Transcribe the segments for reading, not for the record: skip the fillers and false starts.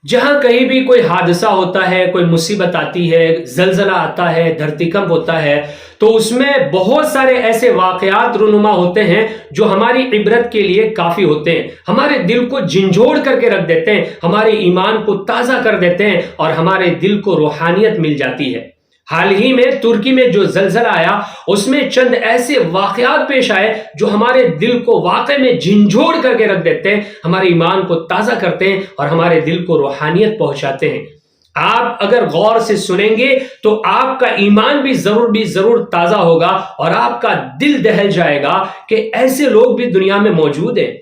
جہاں کہیں بھی کوئی حادثہ ہوتا ہے، کوئی مصیبت آتی ہے، زلزلہ آتا ہے، دھرتی کمپ ہوتا ہے، تو اس میں بہت سارے ایسے واقعات رونما ہوتے ہیں جو ہماری عبرت کے لیے کافی ہوتے ہیں، ہمارے دل کو جھنجھوڑ کر کے رکھ دیتے ہیں، ہمارے ایمان کو تازہ کر دیتے ہیں اور ہمارے دل کو روحانیت مل جاتی ہے۔ حال ہی میں ترکی میں جو زلزلہ آیا، اس میں چند ایسے واقعات پیش آئے جو ہمارے دل کو واقع میں جھنجھوڑ کر کے رکھ دیتے ہیں، ہمارے ایمان کو تازہ کرتے ہیں اور ہمارے دل کو روحانیت پہنچاتے ہیں۔ آپ اگر غور سے سنیں گے تو آپ کا ایمان بھی ضرور تازہ ہوگا اور آپ کا دل دہل جائے گا کہ ایسے لوگ بھی دنیا میں موجود ہیں۔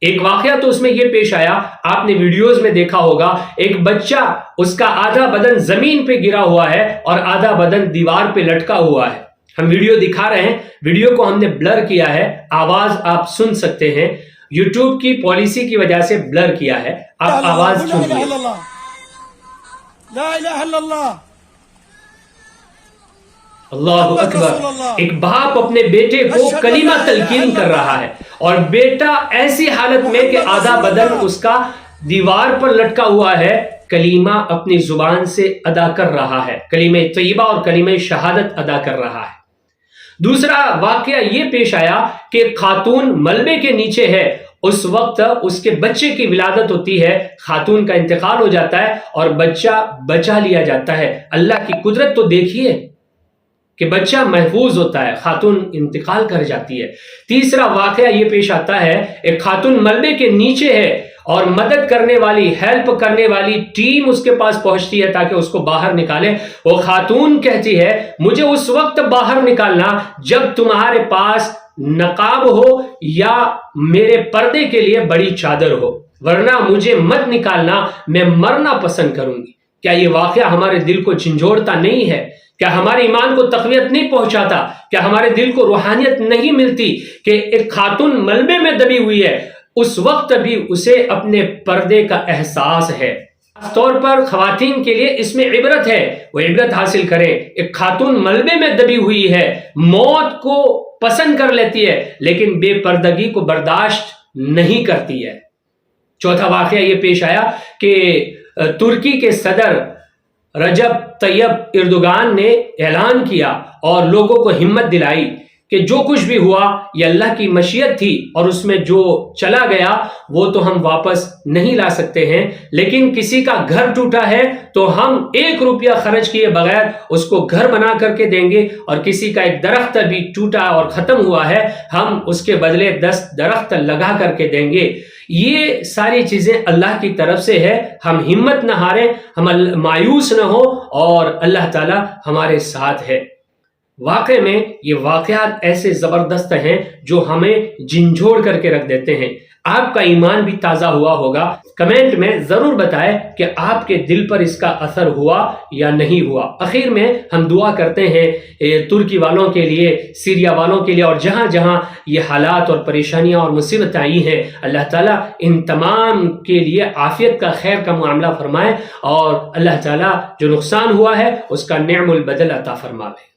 ایک واقعہ تو اس میں یہ پیش آیا، آپ نے ویڈیوز میں دیکھا ہوگا، ایک بچہ، اس کا آدھا بدن زمین پہ گرا ہوا ہے اور آدھا بدن دیوار پہ لٹکا ہوا ہے۔ ہم ویڈیو دکھا رہے ہیں، ویڈیو کو ہم نے بلر کیا ہے، آواز آپ سن سکتے ہیں، یوٹیوب کی پالیسی کی وجہ سے بلر کیا ہے، آپ آواز سنیے۔ لا الہ الا اللہ، اللہ اکبر۔ ایک باپ اپنے بیٹے کو کلمہ تلقین کر رہا ہے اور بیٹا ایسی حالت میں کہ آدھا بدن اس کا دیوار پر لٹکا ہوا ہے، کلمہ اپنی زبان سے ادا کر رہا ہے، کلمہ طیبہ اور کلمہ شہادت ادا کر رہا ہے۔ دوسرا واقعہ یہ پیش آیا کہ خاتون ملبے کے نیچے ہے، اس وقت اس کے بچے کی ولادت ہوتی ہے، خاتون کا انتقال ہو جاتا ہے اور بچہ بچا لیا جاتا ہے۔ اللہ کی قدرت تو دیکھیے کہ بچہ محفوظ ہوتا ہے، خاتون انتقال کر جاتی ہے۔ تیسرا واقعہ یہ پیش آتا ہے، ایک خاتون ملبے کے نیچے ہے اور مدد کرنے والی، ہیلپ کرنے والی ٹیم اس کے پاس پہنچتی ہے تاکہ اس کو باہر نکالے۔ وہ خاتون کہتی ہے، مجھے اس وقت باہر نکالنا جب تمہارے پاس نقاب ہو یا میرے پردے کے لیے بڑی چادر ہو، ورنہ مجھے مت نکالنا، میں مرنا پسند کروں گی۔ کیا یہ واقعہ ہمارے دل کو جھنجھوڑتا نہیں ہے؟ کیا ہمارے ایمان کو تقویت نہیں پہنچاتا؟ کیا ہمارے دل کو روحانیت نہیں ملتی کہ ایک خاتون ملبے میں دبی ہوئی ہے، اس وقت بھی اسے اپنے پردے کا احساس ہے؟ خاص طور پر خواتین کے لیے اس میں عبرت ہے، وہ عبرت حاصل کریں۔ ایک خاتون ملبے میں دبی ہوئی ہے، موت کو پسند کر لیتی ہے لیکن بے پردگی کو برداشت نہیں کرتی ہے۔ چوتھا واقعہ یہ پیش آیا کہ ترکی کے صدر رجب طیب اردوغان نے اعلان کیا اور لوگوں کو ہمت دلائی کہ جو کچھ بھی ہوا یہ اللہ کی مشیت تھی اور اس میں جو چلا گیا وہ تو ہم واپس نہیں لا سکتے ہیں، لیکن کسی کا گھر ٹوٹا ہے تو ہم 1 روپیہ خرچ کیے بغیر اس کو گھر بنا کر کے دیں گے، اور کسی کا ایک درخت بھی ٹوٹا اور ختم ہوا ہے، ہم اس کے بدلے 10 درخت لگا کر کے دیں گے۔ یہ ساری چیزیں اللہ کی طرف سے ہے، ہم ہمت نہ ہاریں، ہم مایوس نہ ہو، اور اللہ تعالی ہمارے ساتھ ہے۔ واقع میں یہ واقعات ایسے زبردست ہیں جو ہمیں جھنجھوڑ کر کے رکھ دیتے ہیں۔ آپ کا ایمان بھی تازہ ہوا ہوگا، کمنٹ میں ضرور بتائیں کہ آپ کے دل پر اس کا اثر ہوا یا نہیں ہوا۔ اخیر میں ہم دعا کرتے ہیں ترکی والوں کے لیے، سیریا والوں کے لیے، اور جہاں جہاں یہ حالات اور پریشانیاں اور مصیبتیں آئی ہیں، اللہ تعالیٰ ان تمام کے لیے عافیت کا، خیر کا معاملہ فرمائے، اور اللہ تعالیٰ جو نقصان ہوا ہے اس کا نعم البدل عطا فرمائے۔